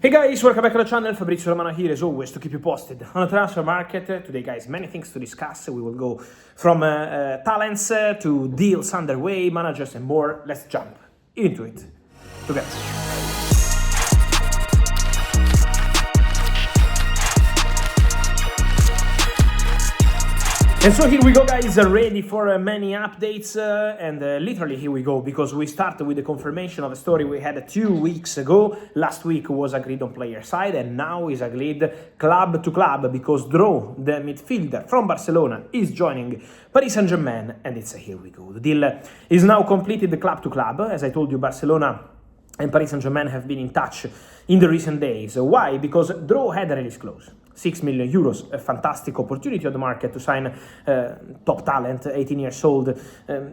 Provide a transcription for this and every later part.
Hey guys, welcome back to the channel. Fabrizio Romano here as always to keep you posted on the transfer market. Today guys, many things to discuss. We will go from talents to deals underway, managers and more. Let's jump into it together. And so here we go guys, ready for many updates and literally here we go, because we start with the confirmation of a story we had 2 weeks ago. Last week was agreed on player side and now is agreed club to club, because Draw, the midfielder from Barcelona, is joining Paris Saint-Germain, and it's here we go. The deal is now completed, the club to club. As I told you, Barcelona and Paris Saint-Germain have been in touch in the recent days. Why? Because Draw had a release clause. 6 million euros, a fantastic opportunity on the market to sign top talent, 18 years old,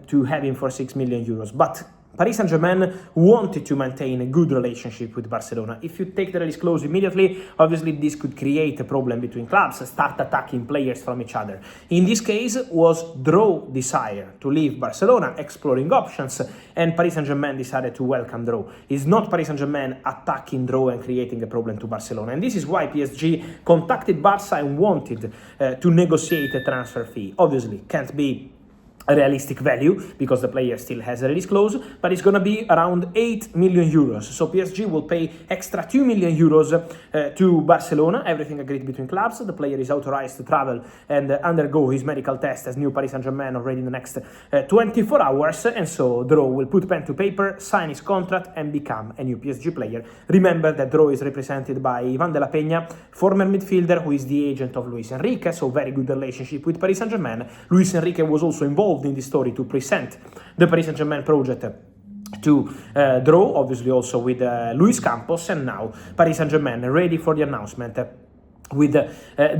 to have him for 6 million euros. But Paris Saint-Germain wanted to maintain a good relationship with Barcelona. If you take the release clause immediately, obviously this could create a problem between clubs, start attacking players from each other. In this case, was Draw desire to leave Barcelona, exploring options, and Paris Saint-Germain decided to welcome Draw. It's not Paris Saint-Germain attacking Draw and creating a problem to Barcelona. And this is why PSG contacted Barca and wanted to negotiate a transfer fee. Obviously, can't be a realistic value because the player still has a release clause, but it's going to be around 8 million euros. So PSG will pay extra 2 million euros to Barcelona, everything agreed between clubs. The player is authorized to travel and undergo his medical test as new Paris Saint-Germain already in the next 24 hours. And so Draw will put pen to paper, sign his contract and become a new PSG player. Remember that Draw is represented by Ivan de la Peña, former midfielder who is the agent of Luis Enrique, so very good relationship with Paris Saint-Germain. Luis Enrique was also involved in this story to present the Paris Saint-Germain project to Draw, obviously also with Luis Campos, and now Paris Saint-Germain ready for the announcement with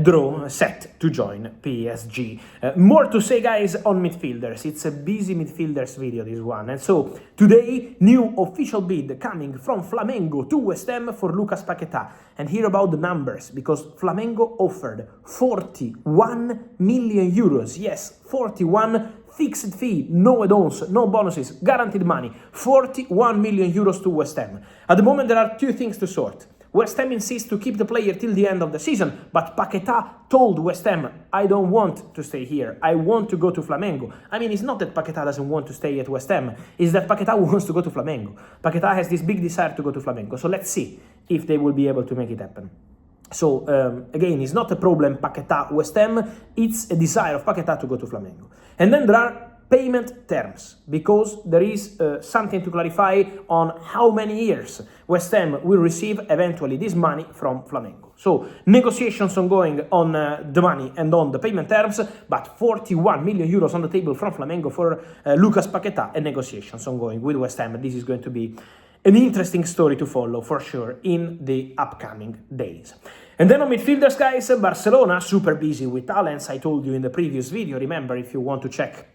Draw set to join PSG. More to say guys on midfielders. It's a busy midfielders video, this one. And so today, new official bid coming from Flamengo to West Ham for Lucas Paquetá. And hear about the numbers, because Flamengo offered 41 million euros. Yes, 41 fixed fee, no add-ons, no bonuses, guaranteed money. 41 million euros to West Ham. At the moment, there are two things to sort. West Ham insists to keep the player till the end of the season, but Paquetá told West Ham, I don't want to stay here, I want to go to Flamengo. I mean, it's not that Paquetá doesn't want to stay at West Ham, it's that Paquetá wants to go to Flamengo. Paquetá has this big desire to go to Flamengo, so let's see if they will be able to make it happen. So, again, it's not a problem Paquetá West Ham, it's a desire of Paquetá to go to Flamengo. And then there are payment terms, because there is something to clarify on how many years West Ham will receive eventually this money from Flamengo. So negotiations ongoing on the money and on the payment terms, but 41 million euros on the table from Flamengo for Lucas Paquetá, and negotiations ongoing with West Ham. This is going to be an interesting story to follow for sure in the upcoming days. And then on midfielders guys, Barcelona super busy with talents. I told you in the previous video, remember if you want to check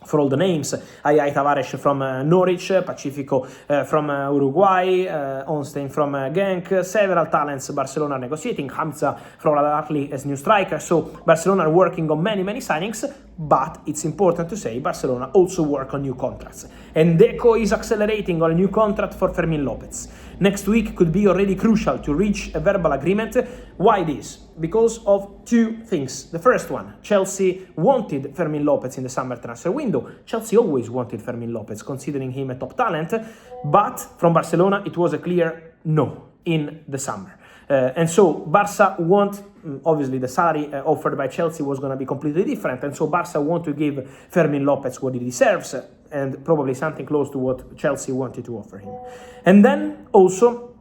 for all the names, Ayay Tavares from Norwich, Pacifico from Uruguay, Onstein from Genk, several talents Barcelona negotiating, Hamza from Al-Ahly as new striker. So Barcelona are working on many signings, but it's important to say Barcelona also work on new contracts. And Deco is accelerating on a new contract for Fermin López. Next week could be already crucial to reach a verbal agreement. Why this? Because of two things. The first one, Chelsea wanted Fermin López in the summer transfer window. Chelsea always wanted Fermin López, considering him a top talent, but from Barcelona it was a clear no in the summer. And so Barca want, obviously the salary offered by Chelsea was going to be completely different, and so Barca want to give Fermin López what he deserves, and probably something close to what Chelsea wanted to offer him. And then also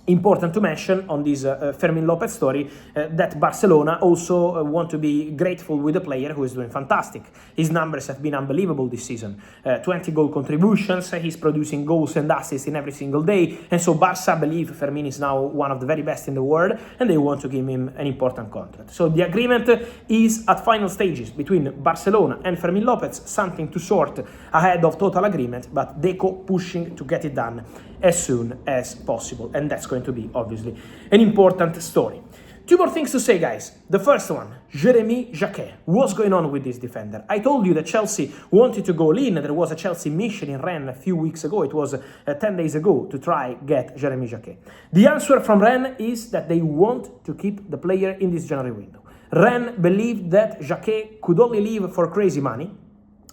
important to mention on this Fermin López story that Barcelona also want to be grateful with the player who is doing fantastic. His numbers have been unbelievable this season. 20 goal contributions, he's producing goals and assists in every single day, and so Barca believe Fermin is now one of the very best in the world, and they want to give him an important contract. So the agreement is at final stages between Barcelona and Fermin López, something to sort ahead of total agreement, but Deco pushing to get it done as soon as possible, and that's going to be obviously an important story. Two more things to say, guys. The first one, Jérémy, Jacquet. What's going on with this defender? I told you that Chelsea wanted to go lean. There was a Chelsea mission in Rennes a few weeks ago. It was 10 days ago to try get Jérémy Jacquet. The answer from Rennes is that they want to keep the player in this January window. Rennes believed that Jacquet could only leave for crazy money.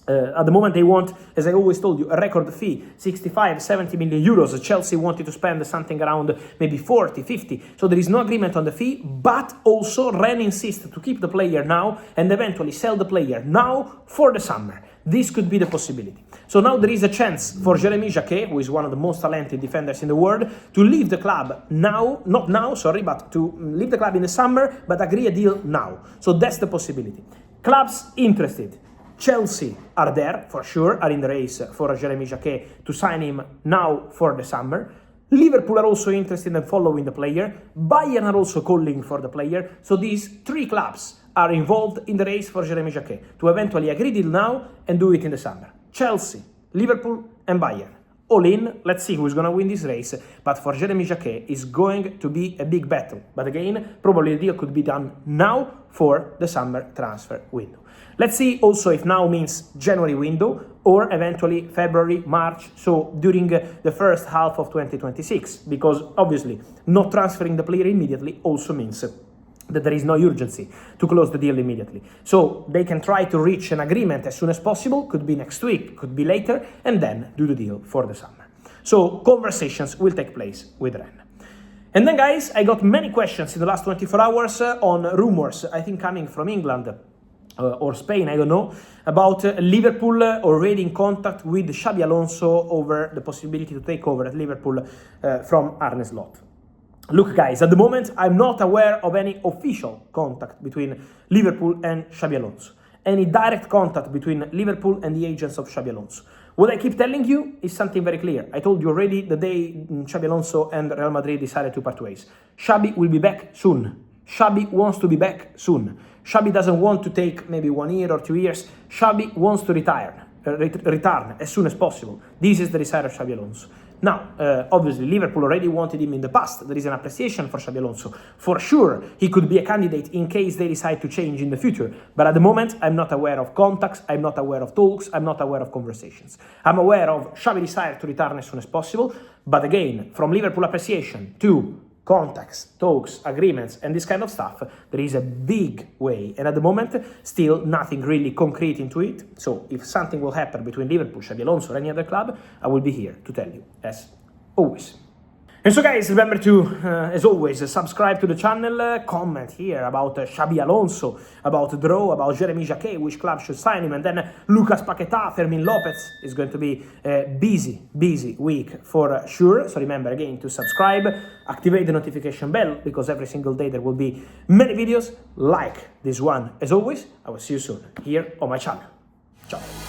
At the moment they want, as I always told you, a record fee, 65, 70 million euros. Chelsea wanted to spend something around maybe 40, 50. So there is no agreement on the fee, but also Rennes insists to keep the player now and eventually sell the player now for the summer. This could be the possibility. So now there is a chance for Jérémy Jacquet, who is one of the most talented defenders in the world, to leave the club now, not now, sorry, but to leave the club in the summer, but agree a deal now. So that's the possibility. Clubs interested. Chelsea are there, for sure, are in the race for Jérémy Jacquet to sign him now for the summer. Liverpool are also interested in following the player. Bayern are also calling for the player. So these three clubs are involved in the race for Jérémy Jacquet to eventually agree deal now and do it in the summer. Chelsea, Liverpool and Bayern. All in, let's see who's going to win this race. But for Jérémy Jacquet, it's going to be a big battle. But again, probably the deal could be done now for the summer transfer window. Let's see also if now means January window or eventually February, March, so during the first half of 2026, because obviously not transferring the player immediately also means that there is no urgency to close the deal immediately. So they can try to reach an agreement as soon as possible, could be next week, could be later, and then do the deal for the summer. So conversations will take place with Rennes. And then guys, I got many questions in the last 24 hours on rumors, I think coming from England, or Spain, I don't know, about Liverpool already in contact with Xabi Alonso over the possibility to take over at Liverpool from Arne Slot. Look guys, at the moment I'm not aware of any official contact between Liverpool and Xabi Alonso, any direct contact between Liverpool and the agents of Xabi Alonso. What I keep telling you is something very clear. I told you already the day Xabi Alonso and Real Madrid decided to part ways. Xabi will be back soon. Xabi wants to be back soon. Xabi doesn't want to take maybe 1 year or 2 years. Xabi wants to return as soon as possible. This is the desire of Xabi Alonso. Now, obviously, Liverpool already wanted him in the past. There is an appreciation for Xabi Alonso. For sure, he could be a candidate in case they decide to change in the future. But at the moment, I'm not aware of contacts, I'm not aware of talks, I'm not aware of conversations. I'm aware of Xabi's desire to return as soon as possible. But again, from Liverpool appreciation to contacts, talks, agreements, and this kind of stuff, there is a big way. And at the moment, still nothing really concrete into it. So if something will happen between Liverpool, Xabi Alonso, or any other club, I will be here to tell you, as always. And so guys, remember to, as always, subscribe to the channel, comment here about Xabi Alonso, about Draw, about Jérémy Jacquet, which club should sign him, and then Lucas Paquetá, Fermin, López. Is going to be a busy week for sure. So remember again to subscribe, activate the notification bell, because every single day there will be many videos like this one. As always, I will see you soon here on my channel. Ciao.